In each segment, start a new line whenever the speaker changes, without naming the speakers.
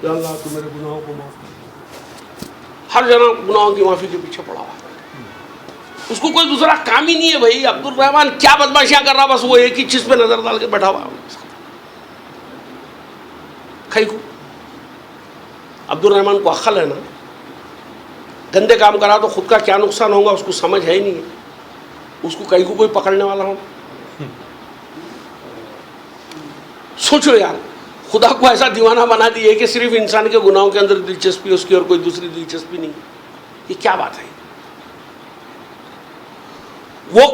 یا اللہ تو میرے گناہوں کو معاف کر. ہر جنا گناہوں کی معافی کے پیچھے پڑا ہوا ہے. اس کو کوئی دوسرا کام ہی نہیں ہے بھائی. عبد الرحمان کیا بدماشیاں کر رہا, بس وہ ایک ہی چیز پہ نظر ڈال کے بیٹھا ہوا ہے. کھائی کو عبد الرحمان کو عقل ہے نا, گندے کام کرا تو خود کا کیا نقصان ہوگا اس کو سمجھ ہے ہی نہیں ہے. اس کو کہیں کو کوئی پکڑنے والا ہو. سوچو یار, خدا کو ایسا دیوانہ بنا دیے کہ صرف انسان کے گناہوں کے اندر دلچسپی اس کی اور کوئی دوسری دلچسپی نہیں. یہ کیا بات ہے؟ وہ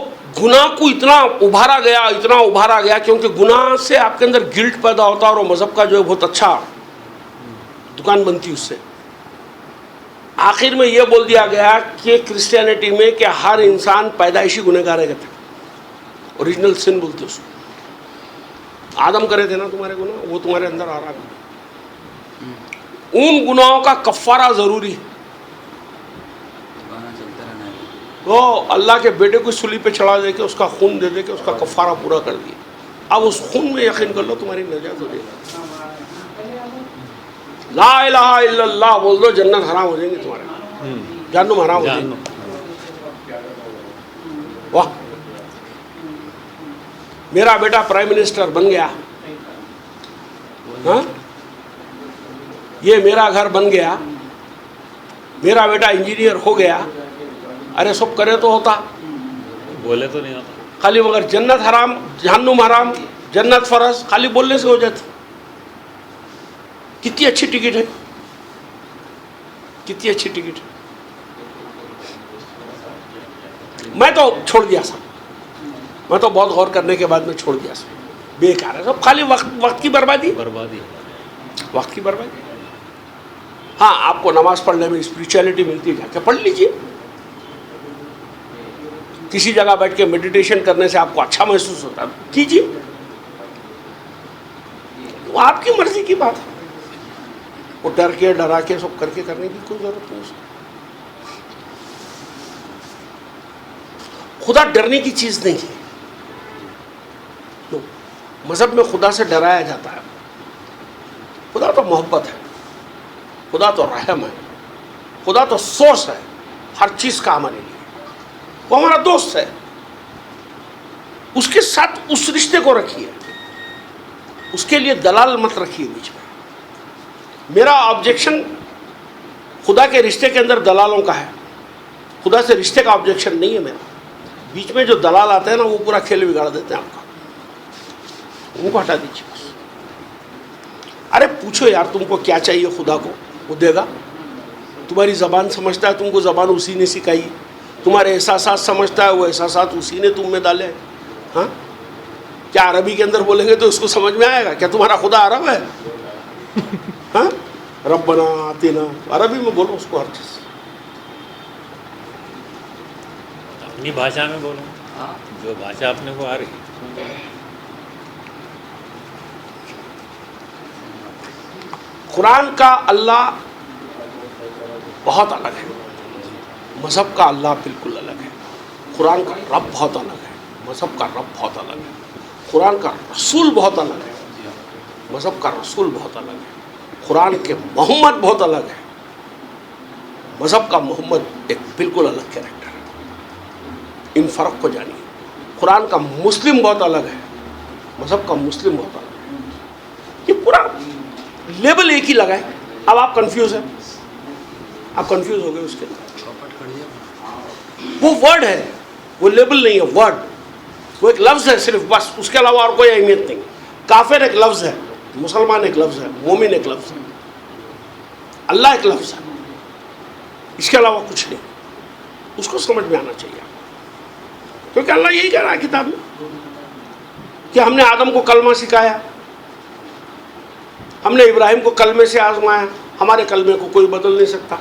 گناہ کو اتنا ابھارا گیا کیونکہ گناہ سے آپ کے اندر گلٹ پیدا ہوتا اور وہ مذہب کا جو ہے بہت اچھا دکان بنتی اس سے. آخر میں یہ بول دیا گیا کہ کرسچینٹی میں کہ ہر انسان پیدائشی گنہگار ہے. اوریجنل سن بولتے اس کو. آدم کرے تھے نا تمہارے گناہ, وہ تمہارے اندر آ رہا ہے. ان گناہوں کا کفارہ ضروری ہے. وہ اللہ کے بیٹے کو سلی پہ چڑھا دے کے اس کا خون دے دے کے اس کا کفارہ پورا کر دیا. اب اس خون میں یقین کر لو تمہاری نجات ہو جائے گی. لا الہ الا اللہ بول دو, جنت حرام ہو جائیں گے تمہارے, جہنم حرام ہو جائیں گے. واہ, میرا بیٹا پرائم منسٹر بن گیا, یہ میرا گھر بن گیا, میرا بیٹا انجینئر ہو گیا. ارے سب کرے تو ہوتا,
بولے تو نہیں ہوتا.
خالی مگر جنت حرام جہنم حرام جنت فرض خالی بولنے سے ہو جاتی. کتنی اچھی ٹکٹ ہے, کتنی اچھی ٹکٹ ہے. میں تو چھوڑ دیا سب, میں تو بہت غور کرنے کے بعد میں چھوڑ دیا سب. بیکار ہے سب, خالی وقت کی بربادی, وقت کی بربادی. ہاں آپ کو نماز پڑھنے میں اسپریچولیٹی ملتی ہے, جا کے پڑھ لیجیے. کسی جگہ بیٹھ کے میڈیٹیشن کرنے سے آپ کو اچھا محسوس ہوتا ہے, کیجیے. وہ آپ کی مرضی کی بات ہے. وہ ڈر کے ڈرا کے سب کر کے کرنے کی کوئی ضرورت نہیں. خدا ڈرنے کی چیز نہیں ہے. مذہب میں خدا سے ڈرایا جاتا ہے. خدا تو محبت ہے, خدا تو رحم ہے, خدا تو سورس ہے ہر چیز کا ہمارے لیے. وہ ہمارا دوست ہے. اس کے ساتھ اس رشتے کو رکھیے, اس کے لیے دلال مت رکھیے بیچ میں. میرا آبجیکشن خدا کے رشتے کے اندر دلالوں کا ہے, خدا سے رشتے کا آبجیکشن نہیں ہے میرا. بیچ میں جو دلال آتے ہیں نا وہ پورا کھیل بگاڑ دیتے ہیں آپ کا, ان کو ہٹا دیجیے. ارے پوچھو یار تم کو کیا چاہیے خدا کو, وہ دے گا. تمہاری زبان سمجھتا ہے, تم کو زبان اسی نے سکھائی. تمہارے احساسات سمجھتا ہے, وہ احساسات اسی نے تم میں ڈالے. ہاں کیا عربی کے اندر بولیں گے تو اس کو سمجھ میں آئے گا؟ کیا تمہارا خدا عرب ہے؟ ہاں ربنا آتنا, عربی میں بولو اس کو ہر چیز.
اپنی بھاشا میں بولو, جو بھاشا اپنے کو آ رہی.
قرآن کا اللہ بہت الگ ہے, مذہب کا اللہ بالکل الگ ہے. قرآن کا رب بہت الگ ہے, مذہب کا رب بہت الگ ہے. قرآن کا رسول بہت الگ ہے, مذہب کا رسول بہت الگ ہے. قرآن کے محمد بہت الگ ہے, مذہب کا محمد ایک بالکل الگ کیریکٹر ہے. ان فرق کو جانیے. قرآن کا مسلم بہت الگ ہے, مذہب کا مسلم بہت الگ ہے. یہ پورا لیبل ایک ہی لگا ہے. اب آپ کنفیوز ہیں, آپ کنفیوز ہو گئے. اس کے وہ ورڈ ہے, وہ لیبل نہیں ہے. ورڈ وہ ایک لفظ ہے صرف, بس. اس کے علاوہ اور کوئی اہمیت نہیں. کافر ایک لفظ ہے, مسلمان ایک لفظ ہے, مومن ایک لفظ ہے, اللہ ایک لفظ ہے. اس کے علاوہ کچھ نہیں. اس کو سمجھ میں آنا چاہیے, کیونکہ اللہ یہی کہہ رہا ہے کتاب میں کہ ہم نے آدم کو کلمہ سکھایا, ہم نے ابراہیم کو کلمے سے آزمایا, ہمارے کلمے کو کوئی بدل نہیں سکتا.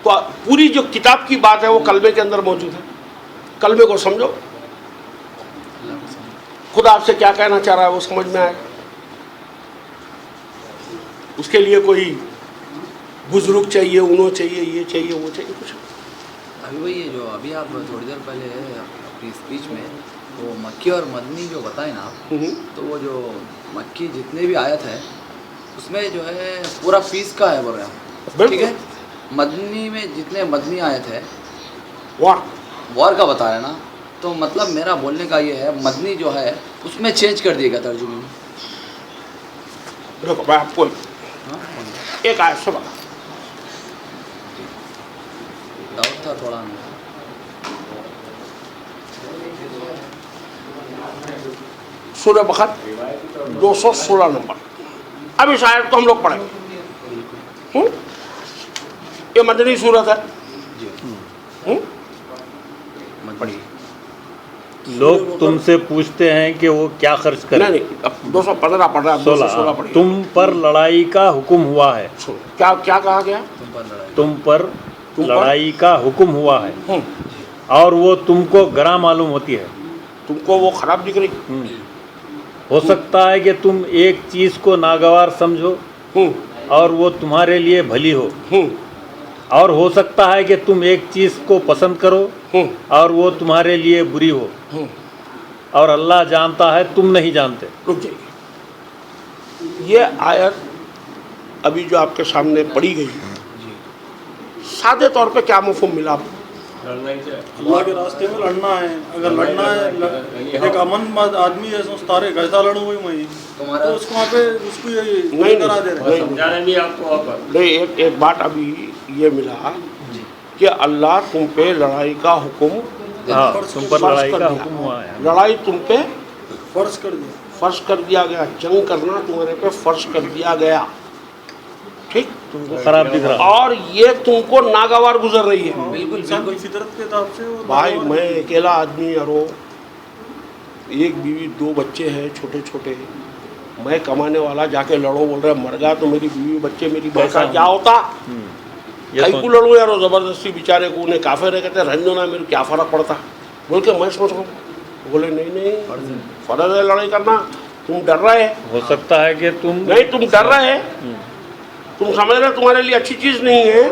تو پوری جو کتاب کی بات ہے وہ کلمے کے اندر موجود ہے. کلمے کو سمجھو, خدا آپ سے کیا کہنا چاہ رہا ہے وہ سمجھ میں آئے گا. اس کے لیے کوئی بزرگ چاہیے, انہوں چاہیے, یہ چاہیے, وہ چاہیے, کچھ.
ابھی وہی ہے جو ابھی آپ تھوڑی دیر پہلے اپنی اسپیچ میں وہ مکی اور مدنی جو بتائے نا آپ, تو وہ جو مکی جتنے بھی آیت ہے اس میں جو ہے پورا فیس کا ہے بول رہے ہیں، ٹھیک ہے. مدنی میں جتنے مدنی آئے تھے وار کا بتا رہے ہیں نا، تو مطلب میرا بولنے کا یہ ہے مدنی جو ہے اس میں چینج کر دیے گا ترجمے میں.
دیکھو میں آپ کو
ہاں
ایک آیت سے بتا،
ڈاؤٹ تھا تھوڑا.
سورہ بقرہ 216 نمبر. اب اس آیت کو ہم لوگ پڑھیں گے. یہ مدنی صورت ہے. پڑھیے.
لوگ تم سے پوچھتے ہیں کہ وہ کیا خرچ کریں.
نہیں اب 215 پڑھ رہا ہے، 216 پڑھیے.
تم پر لڑائی کا حکم ہوا ہے.
کیا کہا گیا؟
تم پر لڑائی کا حکم ہوا ہے اور وہ تم کو گراں معلوم ہوتی ہے.
تم کو وہ خراب دکھ رہی.
ہو سکتا ہے کہ تم ایک چیز کو ناگوار سمجھو اور وہ تمہارے لیے بھلی ہو، اور ہو سکتا ہے کہ تم ایک چیز کو پسند کرو اور وہ تمہارے لیے بری ہو، اور اللہ جانتا ہے تم نہیں جانتے.
رک جائیے. یہ آیت ابھی جو آپ کے سامنے پڑھی گئی سادے طور پہ کیا مفہوم ملا آپ کو؟
اللہ کے راستے میں لڑنا ہے. اگر لڑنا ہے ایک امن مند آدمی ہے سارے کیسا لڑوں گی میں، تو اس کو وہاں پہ اس کو یہ کرا دے رہے ہیں.
نہیں ایک بات ابھی یہ ملا کہ اللہ تم پہ لڑائی کا حکم
تم پر لڑائی کا حکم ہوا ہے.
لڑائی تم پہ
فرض کر دیا.
فرض کر دیا گیا. جنگ کرنا تمہارے پہ فرض کر دیا گیا. ٹھیک.
تم کو خراب دکھ رہا.
اور یہ تم کو ناگوار گزر رہی ہے.
بالکل
انسان کی فطرت کے حساب سے وہ
بھائی میں اکیلا آدمی اور ایک بیوی 2 بچے ہیں چھوٹے چھوٹے، میں کمانے والا جا کے لڑو بول رہے مر گیا تو میری بیوی بچے میری بہن کا کیا ہوتا؟ کئی کو لڑوں یار زبردستی بیچارے کو انہیں کافر ہے کہتے رہنے دو نا، میرے کیا فرق پڑتا بول کے میں سوچ رہا ہوں. بولے نہیں فرض ہے لڑائی کرنا. تم ڈر رہے.
ہو سکتا ہے کہ تم
ڈر رہے. تم سمجھ رہے تمہارے لیے اچھی چیز نہیں ہے،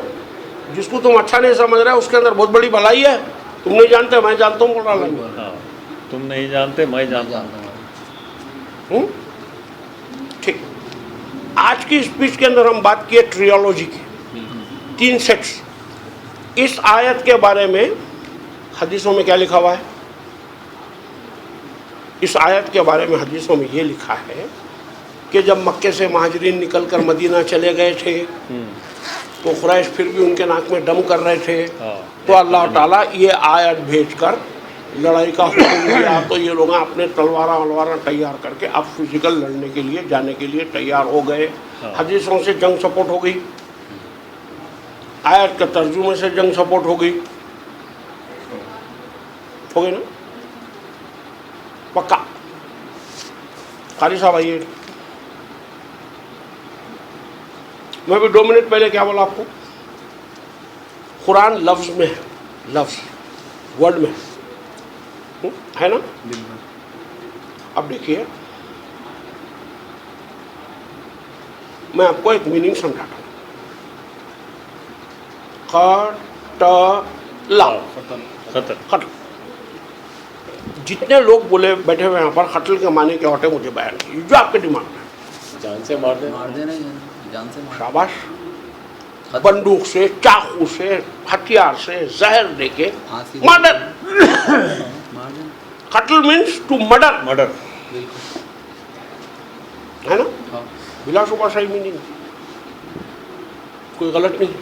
جس کو تم اچھا نہیں سمجھ رہے اس کے اندر بہت بڑی بھلائی ہے. تم نہیں جانتے میں جانتا ہوں بول رہا.
تم نہیں جانتے میں جانتا ہوں.
ٹھیک. آج کی اسپیچ کے اندر ہم بات کیے ٹریالوجی کی، 3 سیٹس. اس آیت کے بارے میں حدیثوں میں کیا لکھا ہوا ہے؟ اس آیت کے بارے میں حدیثوں میں یہ لکھا ہے کہ جب مکے سے مہاجرین نکل کر مدینہ چلے گئے تھے تو قریش پھر بھی ان کے ناک میں دم کر رہے تھے، تو اللہ تعالیٰ یہ آیت بھیج کر لڑائی کا حکم دیا. تو یہ لوگ اپنے تلواریں تیار کر کے اب فزیکل لڑنے کے لیے جانے کے لیے تیار ہو گئے. حدیثوں سے جنگ سپورٹ ہو گئی، آیت کے ترجمے سے جنگ سپورٹ ہو گئی. ہو گئی نا؟ پکا. قاری صاحب آئیے. میں بھی 2 منٹ پہلے کیا بولا آپ کو؟ قرآن لفظ میں ہے، لفظ ورڈ میں ہے نا. اب دیکھیے میں آپ کو ایک میننگ سمجھاتا ہوں. قتل. جتنے لوگ بولے بیٹھے ہوئے یہاں پر قتل کے معنی کیا ہوتے ہیں مجھے بیان کیجیے جو آپ کے دماغ میں.
جان سے مار دینا، جان سے مار.
شاباش. بندوق سے، چاقو سے، ہتھیار سے زہر دے کے مرڈر. قتل مینس ٹو مرڈر ہے نا. بلا شبہ صحیح میننگ، کوئی غلط نہیں،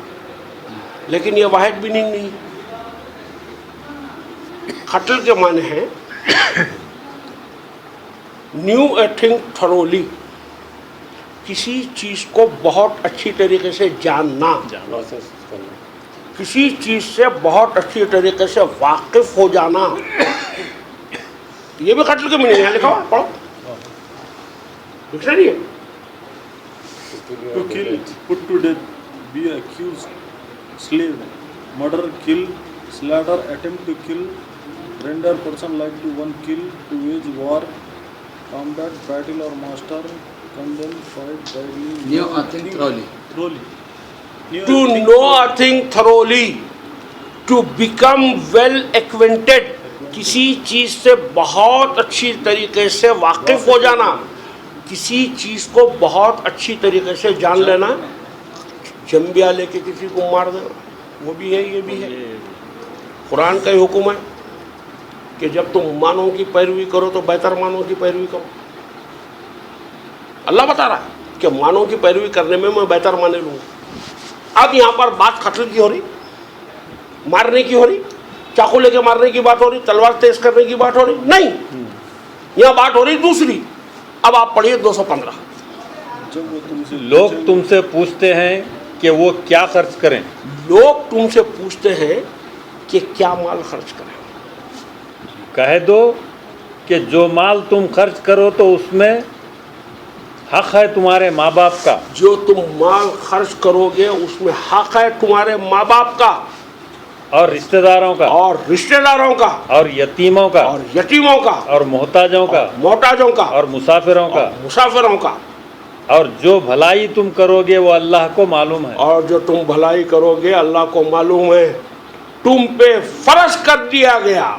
لیکن یہ واحد میننگ نہیں. قتل کے معنی ہے نیو اے تھنگ تھرولی، کسی چیز کو بہت اچھی طریقے سے جاننا، کسی چیز سے بہت اچھی طریقے سے واقف ہو جانا. یہ بھی قتل کے معنی ہے. لکھا ہوا پڑھو، ڈکشنری ہے.
to kill, put to death, be accused, slave, murder, kill, slaughter, attempt to kill, render person like to one, kill, to wage war, combat, battle or master, condemn, fight, badly,
Know a thing thoroughly.
To know a thing thoroughly, to become well acquainted، کسی چیز سے بہت اچھی طریقے سے واقف ہو جانا، کسی چیز کو بہت اچھی طریقے سے جان لینا، جنبیا لے کے کسی کو مار دینا، وہ بھی ہے، یہ بھی ہے۔ قرآن کا یہ حکم ہے کہ جب تم مانوں کی پیروی کرو تو بہتر مانوں کی پیروی کرو۔ اللہ بتا رہا ہے کہ مانوں کی پیروی کرنے میں میں بہتر مانے لوں گا۔ اب یہاں پر بات قتل کی ہو رہی، مارنے کی ہو رہی، چاقو لے کے مارنے کی بات ہو رہی، تلوار تیز کرنے کی بات ہو رہی نہیں، یہاں بات ہو رہی دوسری۔ اب آپ پڑھیے 215۔
لوگ تم سے پوچھتے ہیں کہ وہ کیا خرچ کریں،
لوگ تم سے پوچھتے ہیں کہ کیا مال خرچ کریں،
کہہ دو کہ جو مال تم خرچ کرو تو اس میں حق ہے تمہارے ماں باپ کا،
جو تم مال خرچ کرو گے اس میں حق ہے تمہارے ماں باپ کا،
اور رشتہ داروں کا،
اور رشتہ داروں کا،
اور یتیموں کا،
اور یتیموں کا،
اور محتاجوں کا،
محتاجوں کا،
اور مسافروں کا،
اور مسافروں کا،
اور جو بھلائی تم کرو گے وہ اللہ کو معلوم ہے۔
اور جو تم بھلائی کرو گے اللہ کو معلوم ہے۔ تم پہ فرض کر دیا گیا،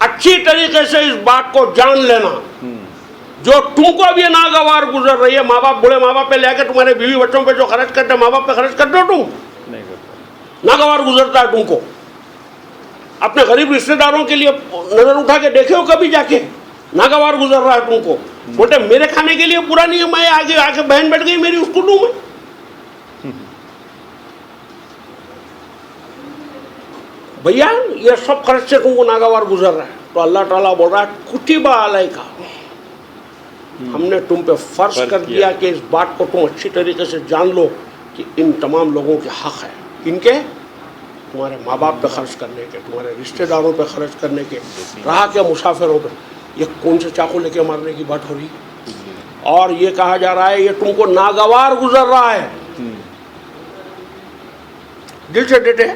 اچھی طریقے سے اس بات کو جان لینا، جو تم کو اب یہ ناگوار گزر رہی ہے، ماں باپ، بوڑھے ماں باپ پہ لے کے تمہارے بیوی بچوں پہ جو خرچ کرتے ماں باپ پہ خرچ کرتے ہو، تم
نہیں کرتا۔
ناگوار گزرتا ہے تم کو۔ اپنے غریب رشتہ داروں کے لیے نظر اٹھا کے دیکھے ہو کبھی جا کے؟ ناگوار گزر رہا ہے تم کو، بولتے میرے کھانے کے لیے پورا نہیں ہے، میں آگے آ کے بہن بیٹھ گئی میری اس کو دوں میں۔ بھیا یہ سب خرچ سے تم کو ناگوار گزر رہا ہے، تو اللہ تعالیٰ بول رہا ہے کتب علیک، ہم نے تم پہ فرض کر دیا کہ اس بات کو تم اچھی طریقے سے جان لو کہ ان تمام لوگوں کے حق ہے، ان کے، تمہارے ماں باپ پہ خرچ کرنے کے، تمہارے رشتہ داروں پہ خرچ کرنے کے، راہ کے مسافروں پہ۔ یہ کون سے چاقو لے کے مارنے کی بات ہو رہی ہے؟ اور یہ کہا جا رہا ہے یہ تم کو ناگوار گزر رہا ہے، دل سے ڈٹے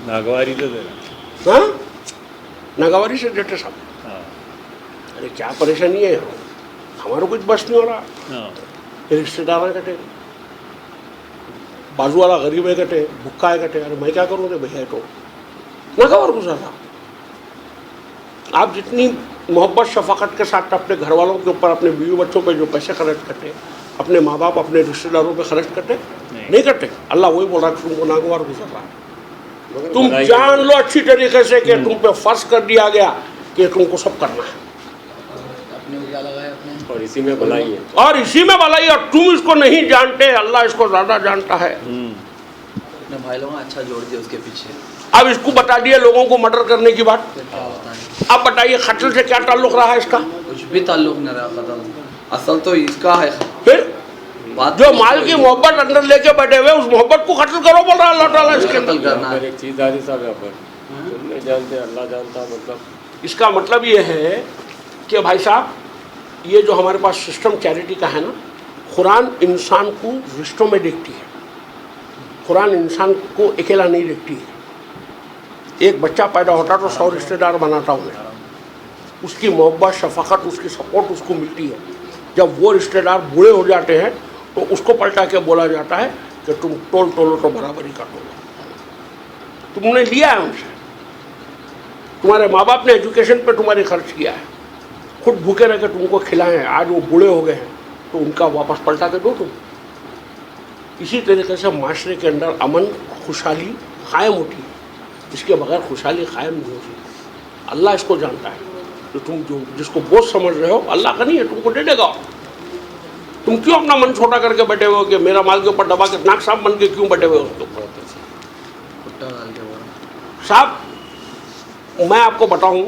ناگواری تو دے رہا۔
ہاں، ناگواری سے ڈٹے سب۔ ارے کیا پریشانی ہے، ہمارا کچھ بس نہیں ہو رہا، رشتے دار کٹے، بازو والا غریب ہے کٹے، بھکا ہے کٹے، ارے میں کیا کروں گے بھیا، تو ناگوار گزر رہا۔ آپ جتنی محبت شفقت کے ساتھ اپنے گھر والوں کے اوپر، اپنے بیوی بچوں پہ جو پیسے خرچ کرتے، اپنے ماں باپ، اپنے رشتے داروں پہ خرچ کرتے نہیں کرتے، اللہ وہی بول رہا ہے تم کو ناگوار گزر رہا ہے۔ تم جان لو اچھی طریقے سے کہ تم پہ فرض کر دیا گیا کہ تم کو سب کرنا ہے،
اپنے کو کیا لگا ہے اپنے،
اور اسی میں بھلائی ہے،
اور اسی میں بھلائی، اور تم اس کو نہیں جانتے، اللہ اس کو زیادہ جانتا ہے۔
اپنے بھائی لوگوں اچھا جوڑ دیا اس کے پیچھے۔
اب اس کو بتا دیے لوگوں کو مرڈر کرنے کی بات،
پھر کیا بتائیں،
اب بتائیے قتل سے کیا تعلق رہا ہے اس کا؟
کچھ بھی تعلق نہیں رہا قتل، اصل تو اس کا ہے
پھر
بات،
جو مال کی محبت اندر لے کے بیٹھے ہوئے اس محبت کو قتل کرو بول رہا اللہ تعالیٰ اس کے اندر۔
قتل کرنا ہے۔
ایک چیز داری صاحب یہاں پر تم نہیں جانتے اللہ جانتا، مطلب
اس کا مطلب یہ ہے کہ بھائی صاحب یہ جو ہمارے پاس سسٹم چیریٹی کا ہے نا، قرآن انسان کو رشتوں میں دیکھتی ہے، قرآن انسان کو اکیلا نہیں دیکھتی ہے۔ ایک بچہ پیدا ہوتا تو 100 رشتہ دار بناتا ہوں میں، اس کی محبت شفقت، اس کی سپورٹ اس کو ملتی ہے۔ جب وہ رشتہ دار بوڑھے ہو جاتے ہیں تو اس کو پلٹا کے بولا جاتا ہے کہ تم ٹول ٹولو تو برابری کا ٹولو، تم نے لیا ہے ان سے، تمہارے ماں باپ نے ایجوکیشن پہ تمہاری خرچ کیا ہے، خود بھوکے رہ کے تم کو کھلائے ہیں، آج وہ بوڑھے ہو گئے ہیں تو ان کا واپس پلٹا کے دو تم۔ اسی طریقے سے معاشرے کے اندر امن خوشحالی قائم ہوتی ہے، اس کے بغیر خوشحالی قائم نہیں ہوتی۔ اللہ اس کو جانتا ہے، تو تم جو جس کو بوجھ سمجھ رہے ہو اللہ کا نہیں ہے، تم کو دے دے گا۔ تم کیوں اپنا من چھوٹا کر کے بیٹھے ہوئے کہ میرا مال کے اوپر دبا کے ناک صاحب بن کے کیوں بیٹھے ہوئے اس کے اوپر؟
کٹا ڈال کے بولا
صاحب میں آپ کو بتاؤں،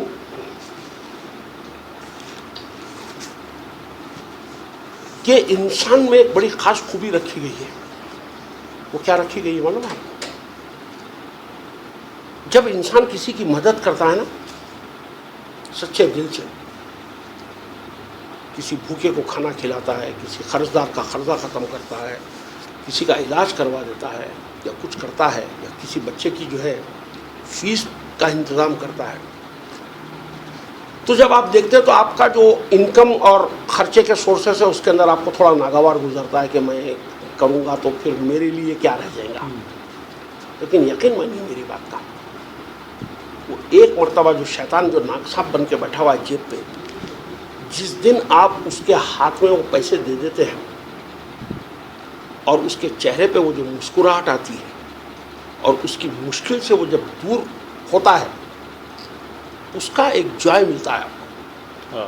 کہ انسان میں ایک بڑی خاص خوبی رکھی گئی ہے۔ وہ کیا رکھی گئی ہے معلوم ہے؟ جب انسان کسی کی مدد کرتا ہے نا سچے دل سے، کسی بھوکے کو کھانا کھلاتا ہے، کسی قرض دار کا قرضہ ختم کرتا ہے، کسی کا علاج کروا دیتا ہے یا کچھ کرتا ہے، یا کسی بچے کی جو ہے فیس کا انتظام کرتا ہے، تو جب آپ دیکھتے ہیں تو آپ کا جو انکم اور خرچے کے سورسز ہے اس کے اندر آپ کو تھوڑا ناگوار گزرتا ہے کہ میں کروں گا تو پھر میرے لیے کیا رہ جائے گا۔ لیکن یقین مانیے میری بات کا، وہ ایک مرتبہ جو شیطان جو ناک صاحب بن کے بیٹھا ہوا ہے جیب پہ، جس دن آپ اس کے ہاتھ میں وہ پیسے دے دیتے ہیں اور اس کے چہرے پہ وہ جو مسکراہٹ آتی ہے اور اس کی مشکل سے وہ جب دور ہوتا ہے اس کا ایک جوائے ملتا ہے آپ کو,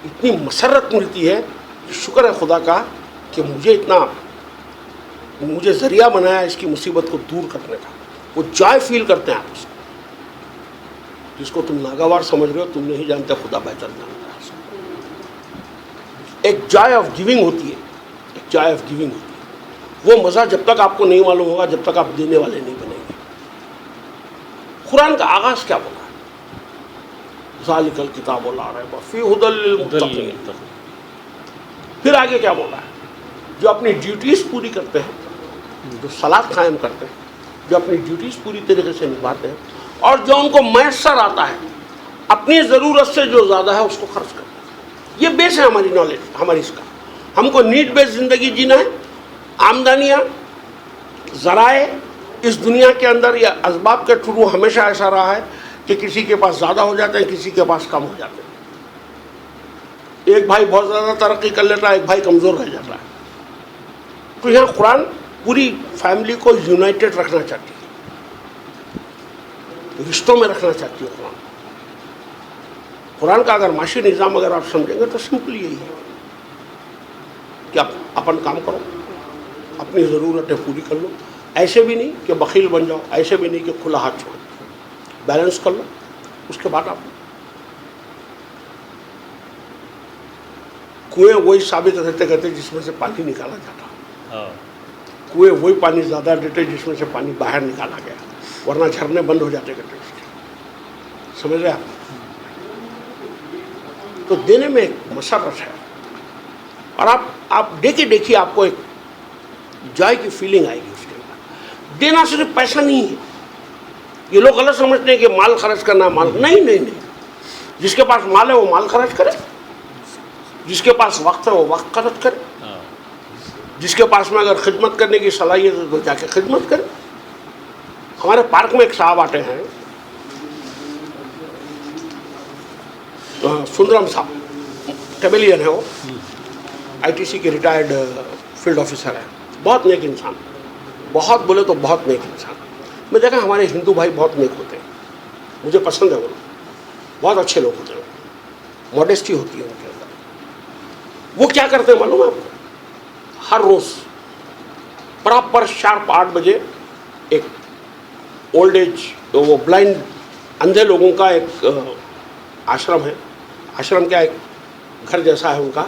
اتنی مسرت ملتی ہے کہ شکر ہے خدا کا کہ مجھے ذریعہ بنایا اس کی مصیبت کو دور کرنے کا. وہ جوائے فیل کرتے ہیں آپ اس کو, جس کو تم ناگوار سمجھ رہے ہو تم نہیں جانتے, خدا بہتر جانتا ہے. ایک جوائے آف گیونگ ہوتی ہے, ایک جوائے آف گیونگ ہوتی ہے. وہ مزہ جب تک آپ کو نہیں معلوم ہوگا جب تک آپ دینے والے نہیں بنیں گے. قرآن کا آغاز کیا بولا ہے؟ ذالک الکتاب لا ریب فیہ ھدی للمتقین. پھر آگے کیا بولا ہے؟ جو اپنی ڈیوٹیز پوری کرتے ہیں, جو صلاۃ قائم کرتے ہیں, جو اپنی ڈیوٹیز پوری طریقے سے نبھاتے ہیں اور جو ان کو میسر آتا ہے اپنی ضرورت سے جو زیادہ ہے اس کو خرچ کرتے ہیں. یہ بیس ہے ہماری نالج, ہماری اس کا. ہم کو نیڈ بیس زندگی جینا ہے. آمدنیاں, ذرائع اس دنیا کے اندر یا اسباب کے تھرو ہمیشہ ایسا رہا ہے کہ کسی کے پاس زیادہ ہو جاتے ہیں, کسی کے پاس کم ہو جاتے ہیں. ایک بھائی بہت زیادہ ترقی کر لیتا ہے, ایک بھائی کمزور رہ جاتا ہے. تو یہاں قرآن پوری فیملی کو یونائٹڈ رکھنا چاہتی ہے, رشتوں میں رکھنا چاہتی ہے. قرآن کا اگر معاشی نظام اگر آپ سمجھیں گے تو سمپل یہی ہے کہ آپ اپن کام کرو, اپنی ضرورتیں پوری کر لو. ایسے بھی نہیں کہ بخیل بن جاؤ, ایسے بھی نہیں کہ کھلا ہاتھ چھوڑ, بیلنس کر لو. اس کے بعد آپ کنویں وہی ثابت رہتے کرتے جس میں سے پانی نکالا جاتا. کنویں وہی پانی زیادہ دیتے جس میں سے پانی باہر نکالا گیا, ورنہ جھرنے بند ہو جاتے کرتے. سمجھ رہے آپ؟ تو دینے میں ایک مسرت ہے, اور آپ دیکھیے آپ کو ایک جوائے کی فیلنگ آئے گی اس کے اندر. دینا صرف پیسہ نہیں ہے. یہ لوگ غلط سمجھتے ہیں کہ مال خرچ کرنا ہے. مال نہیں. جس کے پاس مال ہے وہ مال خرچ کرے, جس کے پاس وقت ہے وہ وقت خرچ کرے, جس کے پاس میں اگر خدمت کرنے کی صلاحیت ہے تو جا کے خدمت کرے. ہمارے پارک میں ایک صاحب آتے ہیں, سندرم صاحب, ٹیبلیئن ہے وہ, ITC کے ریٹائرڈ فیلڈ آفیسر ہے. بہت نیک انسان, بہت بولے تو بہت نیک انسان. میں دیکھا ہمارے ہندو بھائی بہت نیک ہوتے ہیں, مجھے پسند ہے وہ لوگ, بہت اچھے لوگ ہوتے ہیں, ماڈیسٹی ہوتی ہے ان کے اندر. وہ کیا کرتے ہیں معلوم ہے آپ کو؟ ہر روز پراپر شارپ 8 بجے ایک اولڈ ایج, وہ بلائنڈ اندھے لوگوں کا ایک آشرم ہے. آشرم کیا ایک گھر جیسا ہے ان کا,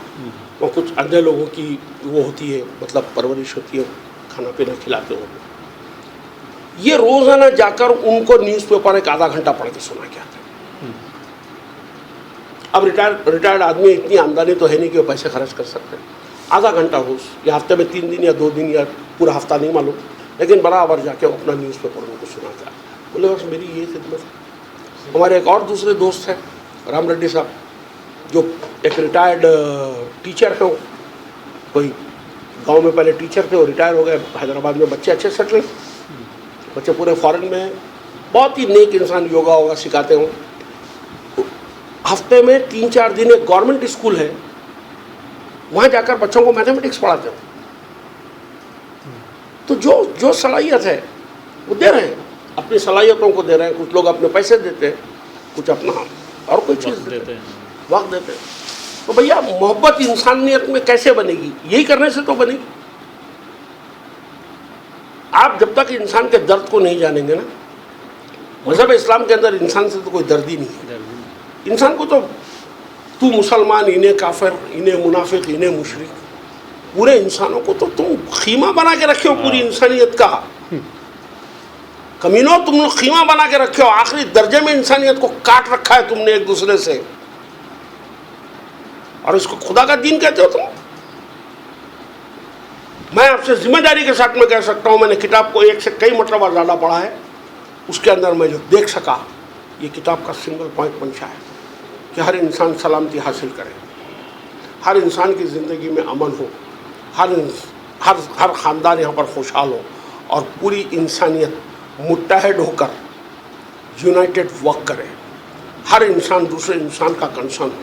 وہ کچھ اندھے لوگوں کی وہ ہوتی ہے, مطلب پرورش ہوتی ہے, کھانا پینا کھلاتے ہو. یہ روزانہ جا کر ان کو نیوز پیپر ایک آدھا گھنٹہ پڑھ کے سنا کے آتے ہیں. اب ریٹائرڈ آدمی, اتنی آمدنی تو ہے نہیں کہ وہ پیسے خرچ کر سکتے. آدھا گھنٹہ روز, یا ہفتے میں 3 دن یا 2 دن یا پورا ہفتہ نہیں معلوم, لیکن برابر جا کے اپنا نیوز پیپر ان کو سنا کے آتے. بولے بس میری یہ خدمت ہے. ہمارے ایک اور دوسرے دوست ہیں رام ریڈی صاحب, جو ایک ریٹائرڈ ٹیچر ہیں. وہ کوئی گاؤں میں پہلے ٹیچر تھے, وہ ریٹائر ہو گئے. حیدرآباد میں بچے اچھے سیٹل, بچے پورے فارن میں. بہت ہی نیک انسان, یوگا سکھاتے ہوں. ہفتے میں 3-4 دن ایک گورنمنٹ اسکول ہے, وہاں جا کر بچوں کو میتھمیٹکس پڑھاتے ہوں. تو جو صلاحیت ہے وہ دے رہے ہیں, اپنی صلاحیتوں کو دے رہے ہیں. کچھ لوگ اپنے پیسے دیتے ہیں, کچھ اپنا اور کوئی چیز دیتے ہیں, وقت دیتے ہیں. تو بھیا محبت انسانیت میں کیسے بنے گی؟ یہی کرنے سے تو بنے گی. آپ جب تک انسان کے درد کو نہیں جانیں گے نا, مذہب اسلام کے اندر انسان سے تو کوئی درد ہی نہیں ہے. انسان کو تو مسلمان, انہیں کافر, انہیں منافق, انہیں مشرک, پورے انسانوں کو تو تم خیمہ بنا کے رکھے ہو پوری انسانیت کا. کمینوں, تم نے خیمہ بنا کے رکھے ہو. آخری درجے میں انسانیت کو کاٹ رکھا ہے تم نے ایک دوسرے سے, اور اس کو خدا کا دین کہتے ہو تم. میں آپ سے ذمہ داری کے ساتھ میں کہہ سکتا ہوں, میں نے کتاب کو 1 سے کئی مرتبہ زیادہ پڑھا ہے. اس کے اندر میں جو دیکھ سکا, یہ کتاب کا سنگل پوائنٹ منشا ہے کہ ہر انسان سلامتی حاصل کرے, ہر انسان کی زندگی میں امن ہو, ہر خاندان یہاں پر خوشحال ہو, اور پوری انسانیت متحد ہو کر یونائٹڈ ورک کرے. ہر انسان دوسرے انسان کا کنسرن ہو.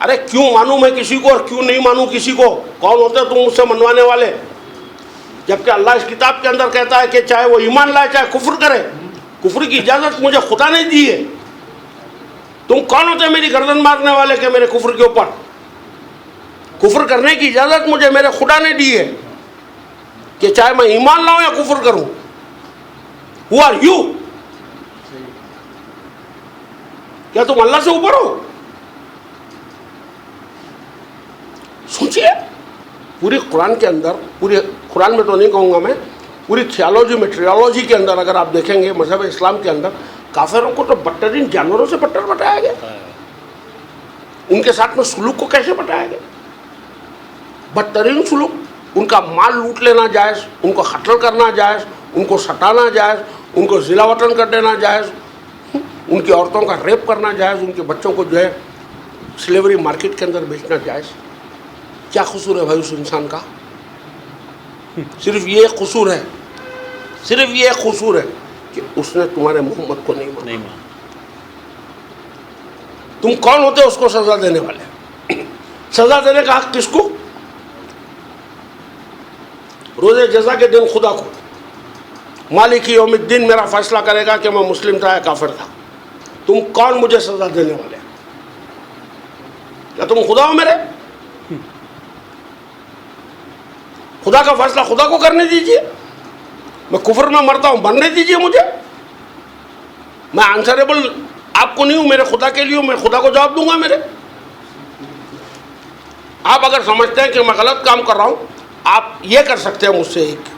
ارے کیوں مانوں میں کسی کو اور کیوں نہیں مانوں کسی کو؟ کون ہوتے تم مجھ سے منوانے والے؟ جبکہ اللہ اس کتاب کے اندر کہتا ہے کہ چاہے وہ ایمان لائے چاہے کفر کرے، کفر کی اجازت مجھے خدا نے دی ہے۔ تم کون ہوتے میری گردن مارنے والے کہ میرے کفر کے اوپر؟ کفر کرنے کی اجازت مجھے میرے خدا نے دی ہے کہ چاہے میں ایمان لاؤں یا کفر کروں۔ Who are you؟ کیا تم اللہ سے اوپر ہو؟ سوچئے، پوری قرآن کے اندر، پوری قرآن میں تو نہیں کہوں گا میں، پوری تھیالوجی میں، ٹریالوجی کے اندر اگر آپ دیکھیں گے مذہب اسلام کے اندر، کافروں کو تو بدترین جانوروں سے بدتر بتایا گیا۔ ان کے ساتھ میں سلوک کو کیسے بتایا گیا؟ بدترین سلوک، ان کا مال لوٹ لینا جائز، ان کو قتل کرنا جائز، ان کو سٹانا جائز، ان کو ضلع وطن کر دینا جائز، ان کی عورتوں کا ریپ کرنا جائز، ان کے بچوں کو جو ہے سلیوری مارکیٹ کے اندر بیچنا جائز۔ کیا قصور ہے بھائی اس انسان کا؟ صرف یہ قصور ہے، صرف یہ قصور ہے کہ اس نے تمہارے محمد کو نہیں مانا۔ تم کون ہوتے اس کو سزا دینے والے؟ سزا دینے کا حق کس کو؟ روز جزا کے دن خدا کو، مالک یوم الدین میرا فیصلہ کرے گا کہ میں مسلم تھا یا کافر تھا۔ تم کون مجھے سزا دینے والے؟ کیا تم خدا ہو میرے؟ خدا کا فیصلہ خدا کو کرنے دیجئے۔ میں کفر میں مرتا ہوں، مرنے دیجئے مجھے۔ میں آنسریبل آپ کو نہیں ہوں، میرے خدا کے لیے ہوں، میں خدا کو جواب دوں گا میرے۔ آپ اگر سمجھتے ہیں کہ میں غلط کام کر رہا ہوں، آپ یہ کر سکتے ہیں مجھ سے، ایک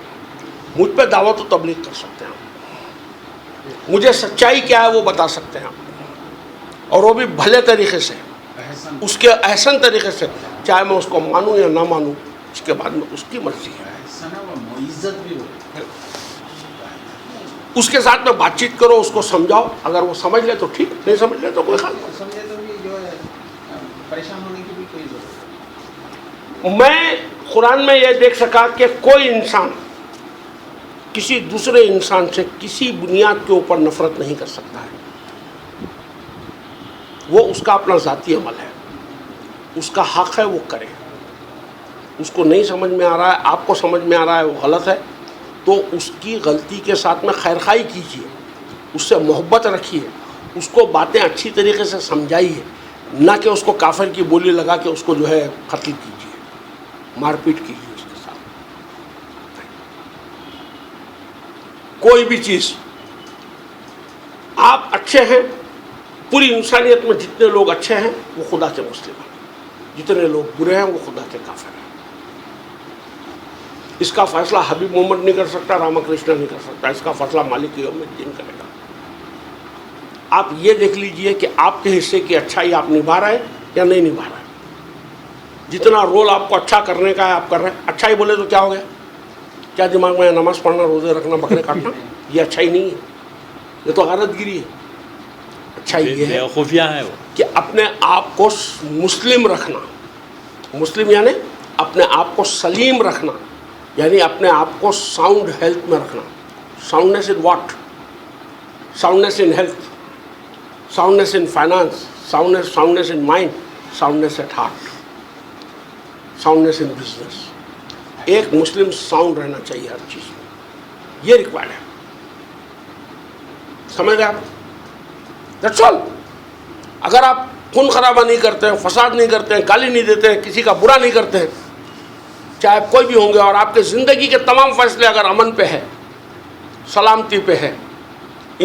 مجھ پہ دعوت و تبلیغ کر سکتے ہیں، مجھے سچائی کیا ہے وہ بتا سکتے ہیں، اور وہ بھی بھلے طریقے سے، اس کے احسن طریقے سے، چاہے میں اس کو مانوں یا نہ مانوں، اس کے بعد میں اس کی مرضی ہے۔ اس کے ساتھ میں بات چیت کرو، اس کو سمجھاؤ، اگر وہ سمجھ لے تو ٹھیک، نہیں سمجھ لے تو کوئی خاص نہیں۔ میں قرآن میں یہ دیکھ سکا کہ کوئی انسان کسی دوسرے انسان سے کسی بنیاد کے اوپر نفرت نہیں کر سکتا ہے۔ وہ اس کا اپنا ذاتی عمل ہے، اس کا حق ہے وہ کرے۔ اس کو نہیں سمجھ میں آ رہا ہے، آپ کو سمجھ میں آ رہا ہے وہ غلط ہے، تو اس کی غلطی کے ساتھ میں خیرخواہی کیجیے، اس سے محبت رکھیے، اس کو باتیں اچھی طریقے سے سمجھائیے، نہ کہ اس کو کافر کی بولی لگا کے اس کو جو ہے قتل کیجیے، مار پیٹ کیجیے اس کے ساتھ۔ کوئی بھی چیز، آپ اچھے ہیں، پوری انسانیت میں جتنے لوگ اچھے ہیں وہ خدا کے مسلم ہیں، جتنے لوگ برے ہیں وہ خدا کے کافر ہیں۔ اس کا فیصلہ حبیب محمد نہیں کر سکتا، راما کرشنا نہیں کر سکتا، اس کا فیصلہ مالک یوم الدین کرے گا۔ آپ یہ دیکھ لیجئے کہ آپ کے حصے کی اچھائی آپ نبھا رہے ہیں یا نہیں نبھا رہے ہیں۔ جتنا رول آپ کو اچھا کرنے کا ہے آپ کر رہے ہیں۔ اچھائی بولے تو کیا ہو گیا؟ کیا دماغ میں نماز پڑھنا، روزے رکھنا، بکرے کاٹنا یہ اچھائی نہیں ہے، یہ تو غارت گیری ہے۔ اچھائی یہ ہے
خفیہ ہے وہ
کہ اپنے آپ کو مسلم رکھنا، مسلم یعنی اپنے آپ کو سلیم رکھنا، یعنی اپنے آپ کو ساؤنڈ ہیلتھ میں رکھنا۔ Soundness in what? Soundness in health, soundness in finance, soundness in mind, soundness at heart, soundness in business. ایک مسلم ساؤنڈ رہنا چاہیے ہر چیز میں، یہ ریکوائرڈ ہے۔ سمجھ گئے آپ؟ That's all. اگر آپ خون خرابہ نہیں کرتے ہیں، فساد نہیں کرتے ہیں، گالی نہیں دیتے ہیں، کسی کا برا نہیں کرتے ہیں، چاہے کوئی بھی ہوں گے، اور آپ کے زندگی کے تمام فیصلے اگر امن پہ ہے، سلامتی پہ ہے،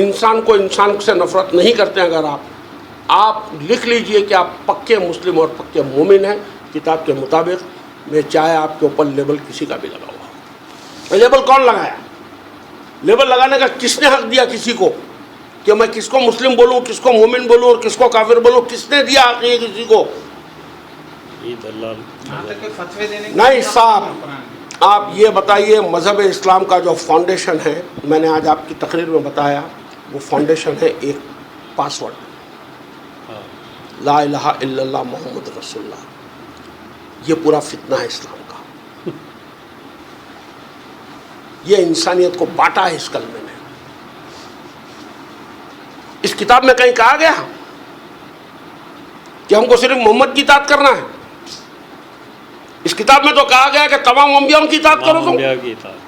انسان کو انسان سے نفرت نہیں کرتے ہیں، اگر آپ لکھ لیجئے کہ آپ پکے مسلم اور پکے مومن ہیں کتاب کے مطابق، میں چاہے آپ کے اوپر لیبل کسی کا بھی لگا ہوا۔ لیبل کون لگایا؟ لیبل لگانے کا کس نے حق دیا کسی کو کہ میں کس کو مسلم بولوں، کس کو مومن بولوں اور کس کو کافر بولوں؟ کس نے دیا حق یہ کسی کو؟ نہیں صاحب، آپ یہ بتائیے مذہب اسلام کا جو فاؤنڈیشن ہے، میں نے آج آپ کی تقریر میں بتایا، وہ فاؤنڈیشن ہے ایک پاس ورڈ، لا الہ الا اللہ محمد رسول اللہ۔ یہ پورا فتنہ ہے اسلام کا، یہ انسانیت کو بانٹا ہے اس کلمے نے۔ اس کتاب میں کہیں کہا گیا کہ ہم کو صرف محمد کی اطاعت کرنا ہے؟ اس کتاب میں تو کہا گیا کہ تمام انبیاءوں کی اطاعت کرو.
انبیاء کی اطاعت.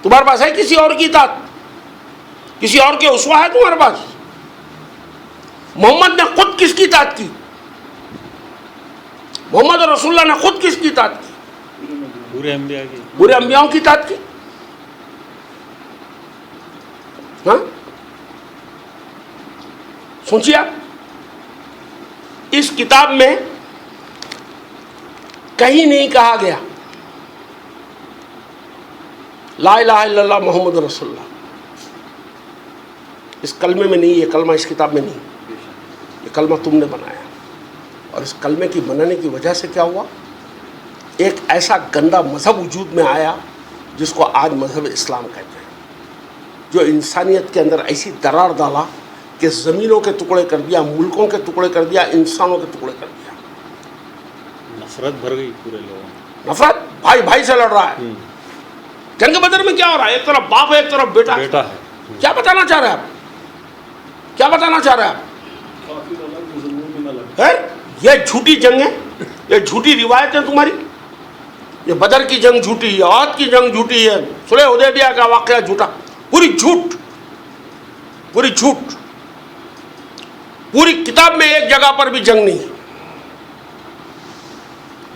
تمہارے پاس ہے کسی اور کی اطاعت؟ کسی اور کے اسوہ ہے تمہارے پاس؟ محمد نے خود کس کی اطاعت کی؟ محمد رسول اللہ نے خود کس کی اطاعت کی؟
پورے انبیاء کی.
پورے انبیاؤں کی اطاعت کی. ہاں سوچیے آپ, اس کتاب میں کہیں نہیں کہا گیا لا الہ الا اللہ محمد رسول اللہ. اس کلمے میں نہیں, یہ کلمہ اس کتاب میں نہیں, یہ کلمہ تم نے بنایا. اور اس کلمے کی بنانے کی وجہ سے کیا ہوا؟ ایک ایسا گندا مذہب وجود میں آیا جس کو آج مذہب اسلام کہتے ہیں, جو انسانیت کے اندر ایسی درار ڈالا کہ زمینوں کے ٹکڑے کر دیا, ملکوں کے ٹکڑے کر دیا, انسانوں کے ٹکڑے کر دیا.
نفرت بھر گئی پورے لوگوں میں.
نفرت, بھائی بھائی سے لڑ رہا ہے. جنگ بدر میں کیا ہو رہا ہے؟ ایک طرف باپ ہے, ایک طرف بیٹا ہے. کیا بتانا چاہ رہے ہیں آپ؟ کیا بتانا چاہ رہے ہیں آپ؟ یہ جھوٹی جنگ ہے, یہ جھوٹی روایت ہے تمہاری. یہ بدر کی جنگ جھوٹی ہے, عہد کی جنگ جھوٹی ہے, صلح حدیبیہ کا واقعہ جھوٹا. پوری جھوٹ, پوری جھوٹ. پوری کتاب میں ایک جگہ پر بھی جنگ نہیں ہے.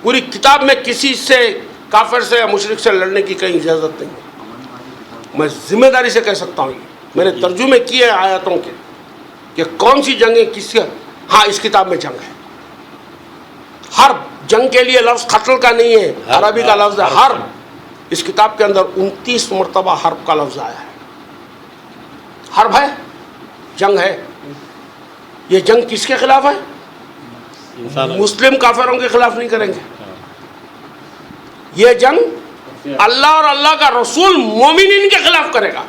پوری کتاب میں کسی سے, کافر سے یا مشرک سے لڑنے کی کہیں اجازت نہیں ہے. میں ذمہ داری سے کہہ سکتا ہوں, میں نے ترجمے کیے آیاتوں کے کہ کون سی جنگیں کس سے. ہاں اس کتاب میں جنگ ہے. حرب, جنگ کے لیے لفظ قتل کا نہیں ہے, عربی کا لفظ ہے حرب. اس کتاب کے اندر 29 مرتبہ حرب کا لفظ آیا ہے. حرب ہے, جنگ ہے. یہ جنگ کس کے خلاف ہے؟ مسلم کافروں کے خلاف نہیں کریں گے. یہ جنگ اللہ اور اللہ کا رسول مومنین کے خلاف کرے گا.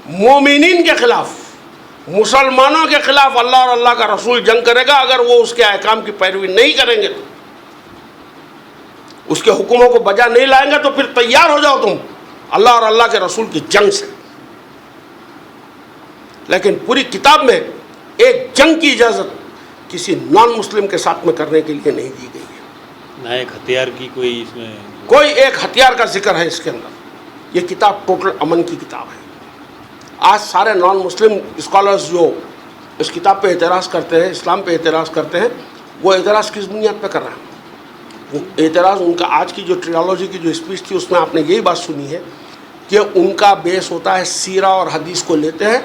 مومنین کے خلاف, مسلمانوں کے خلاف اللہ اور اللہ کا رسول جنگ کرے گا. اگر وہ اس کے احکام کی پیروی نہیں کریں گے, تو اس کے حکموں کو بجا نہیں لائیں گے, تو پھر تیار ہو جاؤ تم اللہ اور اللہ کے رسول کی جنگ سے. لیکن پوری کتاب میں ایک جنگ کی اجازت کسی نان مسلم کے ساتھ میں کرنے کے لیے نہیں دی گئی ہے.
نہ ایک ہتھیار کی کوئی اس میں,
کوئی ایک ہتھیار کا ذکر ہے اس کے اندر. یہ کتاب ٹوٹل امن کی کتاب ہے. آج سارے نان مسلم اسکالرز جو اس کتاب پہ اعتراض کرتے ہیں, اسلام پہ اعتراض کرتے ہیں, وہ اعتراض کس بنیاد پہ کر رہے ہیں؟ وہ اعتراض, ان کا آج کی جو ٹریالوجی کی جو اسپیچ تھی اس میں آپ نے یہی بات سنی ہے کہ ان کا بیس ہوتا ہے سیرہ اور حدیث کو لیتے ہیں,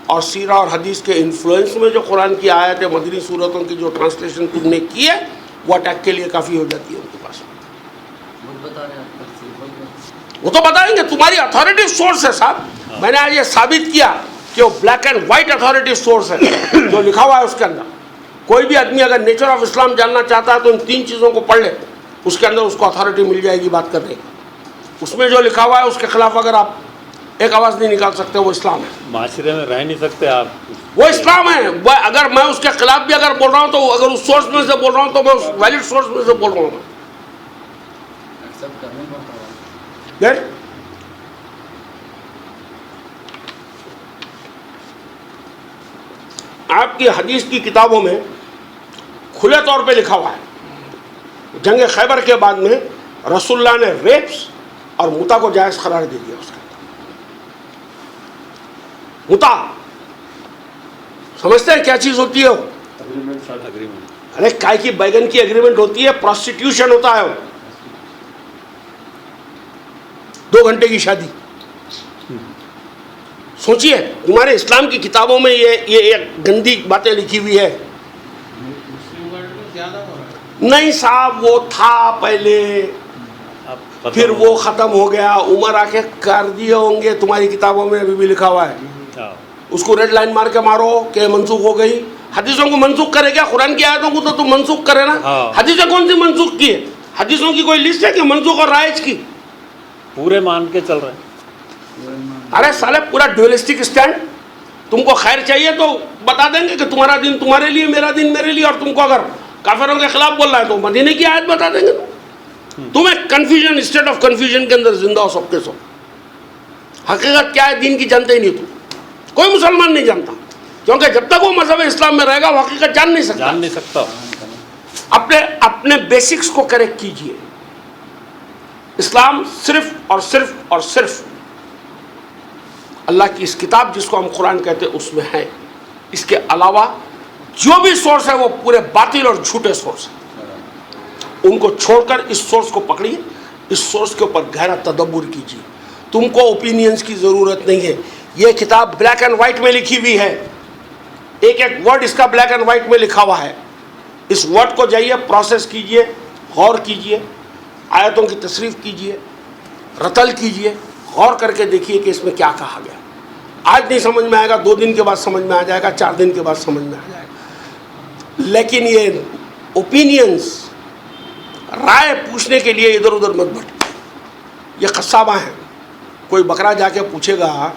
اور سیرہ اور حدیث کے انفلوئنس میں جو قرآن کی آیت مدنی صورتوں کی جو ٹرانسلیشن تم نے کی ہے وہ اٹیک کے لیے کافی ہو جاتی ہے ان کے پاس. وہ تو بتائیں گے, تمہاری اتھارٹیو سورس ہے صاحب. میں نے آج یہ ثابت کیا کہ وہ black and white authoritative source ہے جو لکھا ہوا ہے اس کے اندر. کوئی بھی آدمی اگر نیچر آف اسلام جاننا چاہتا ہے تو ان 3 چیزوں کو پڑھ لے, اس کے اندر اس کو اتھارٹی مل جائے گی بات کرنے کی. اس میں جو لکھا ہوا ہے اس کے خلاف اگر آپ ایک آواز نہیں نکال سکتے, وہ اسلام ہے.
معاشرے میں رہ نہیں سکتے آپ,
وہ اسلام ہے. اگر میں اس کے خلاف بھی اگر بول رہا ہوں, تو اگر اس سورس میں سے بول رہا ہوں تو میں اس ویلڈ سورس میں سے بول رہا ہوں. آپ کی حدیث کی کتابوں میں کھلے طور پہ لکھا ہوا ہے جنگ خیبر کے بعد میں رسول اللہ نے ریپس اور متا کو جائز قرار دے دیا. اس کے متا سمجھتے ہیں کیا چیز ہوتی ہے وہ؟ ارے کائے کی بیگن کی ایگریمنٹ ہوتی ہے, پروسٹیٹیوشن ہوتا ہے وہ. 2 گھنٹے کی شادی. سوچئے تمہارے اسلام کی کتابوں میں یہ ایک گندی باتیں لکھی ہوئی ہے. نہیں صاحب, وہ تھا پہلے, پھر وہ ختم ہو گیا. عمر آ کے کر دیے ہوں گے, تمہاری کتابوں میں ابھی بھی لکھا ہوا ہے. اس کو ریڈ لائن مار کے مارو کہ منسوخ ہو گئی. حدیثوں کو منسوخ کرے کیا؟ قرآن کی آیتوں کو تو تم منسوخ کرے نا. حدیثیں کون سی منسوخ کی ہے؟ حدیثوں کی کوئی لسٹ ہے کہ منسوخ اور رائج کی؟
پورے مان کے چل رہے ہیں.
ارے سالے پورا ڈویلسٹک اسٹینڈ. تم کو خیر چاہیے تو بتا دیں گے کہ تمہارا دین تمہارے لیے, میرا دین میرے لیے, اور تم کو اگر کافروں کے خلاف بول رہا ہے تو مدینے کی آیت بتا دیں گے. تمہیں کنفیوژن, اسٹیٹ آف کنفیوژن کے اندر زندہ ہو سب کے سب. حقیقت کیا ہے دین کی جانتے ہی نہیں. تم کوئی مسلمان نہیں جانتا کیونکہ جب تک وہ مذہب اسلام میں رہے گا وہ حقیقت جان نہیں سکتا. اپنے بیسکس کو کریکٹ کیجئے. اسلام صرف اور صرف اور صرف اللہ کی اس کتاب جس کو ہم قرآن کہتے ہیں اس میں ہے. اس کے علاوہ جو بھی سورس ہے وہ پورے باطل اور جھوٹے سورس ہیں. ان کو چھوڑ کر اس سورس کو پکڑیے, اس سورس کے اوپر گہرا تدبر کیجیے. تم کو اوپینینز کی ضرورت نہیں ہے. یہ کتاب بلیک اینڈ وائٹ میں لکھی ہوئی ہے, ایک ایک ورڈ اس کا بلیک اینڈ وائٹ میں لکھا ہوا ہے. اس ورڈ کو جائیے پروسیس کیجیے, غور کیجیے, آیتوں کی تصریف کیجیے, رتل کیجیے, غور کر کے دیکھیے کہ اس میں کیا کہا گیا. آج نہیں سمجھ میں آئے گا, 2 دن کے بعد سمجھ میں آ جائے گا, 4 دن کے بعد سمجھ میں آ جائے گا. لیکن یہ اوپینینز, رائے پوچھنے کے لیے ادھر ادھر مت بھٹکیے. یہ قصابہ ہیں. کوئی بکرا جا کے پوچھے گا,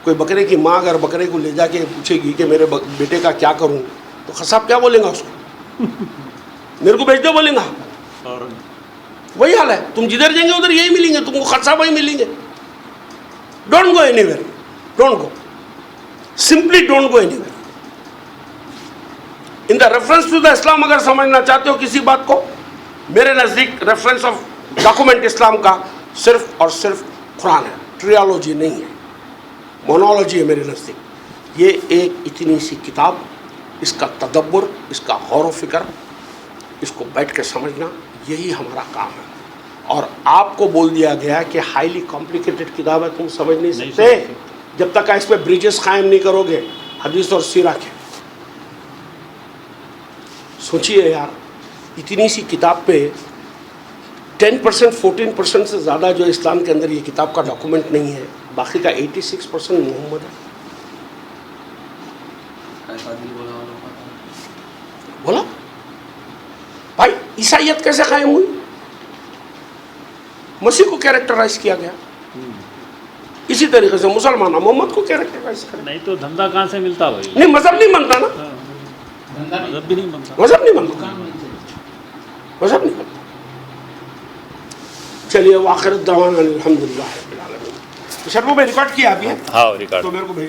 کوئی بکرے کی ماں اگر بکرے کو لے جا کے پوچھے گی کہ میرے بیٹے کا کیا کروں, تو قصاب کیا بولیں گا اس کو؟ میرے کو بیچ دو بولیں گا. وہی حال ہے. تم جدھر جائیں گے ادھر یہی ملیں گے, تم کو قصاب ہی ملیں گے. Don't go anywhere, don't go, simply don't go anywhere. In the reference to the Islam اگر سمجھنا چاہتے ہو کسی بات کو, میرے نزدیک ریفرنس آف ڈاکومنٹ اسلام کا صرف اور صرف قرآن ہے. ٹریالوجی نہیں ہے, مونالوجی ہے میرے نزدیک. یہ ایک اتنی سی کتاب, اس کا تدبر, اس کا غور و فکر, اس کو بیٹھ کے سمجھنا, یہی ہمارا کام ہے. اور آپ کو بول دیا گیا کہ ہائیلی کمپلیکیٹڈ کتاب ہے, تم سمجھ نہیں سکتے جب تک اس پہ بریجز قائم نہیں کرو گے حدیث اور سیرہ کے. سوچئے یار, اتنی سی کتاب پہ 10% 14% سے زیادہ جو اسلام کے اندر یہ کتاب کا ڈاکومنٹ نہیں ہے, باقی کا 86% محمد ہے. بولا بھائی عیسائیت کیسے قائم ہوئی؟ مسیح کو کیریکٹرائز کیا گیا. اسی طریقے سے مسلمان محمد کو کیریکٹرائز کریں.
نہیں تو دھندا کہاں سے ملتا بھائی؟
نہیں, مذہب نہیں بنتا نا,
مذہب بھی نہیں بنتا.
مذہب نہیں بنتا, مذہب نہیں بنتا. چلیے, وآخر الدعوانا الحمدللہ رب العالمین. شرمو میں ریکارڈ کیا ابھی ہے,
ہاں ریکارڈ.
تو میرے کو بھیج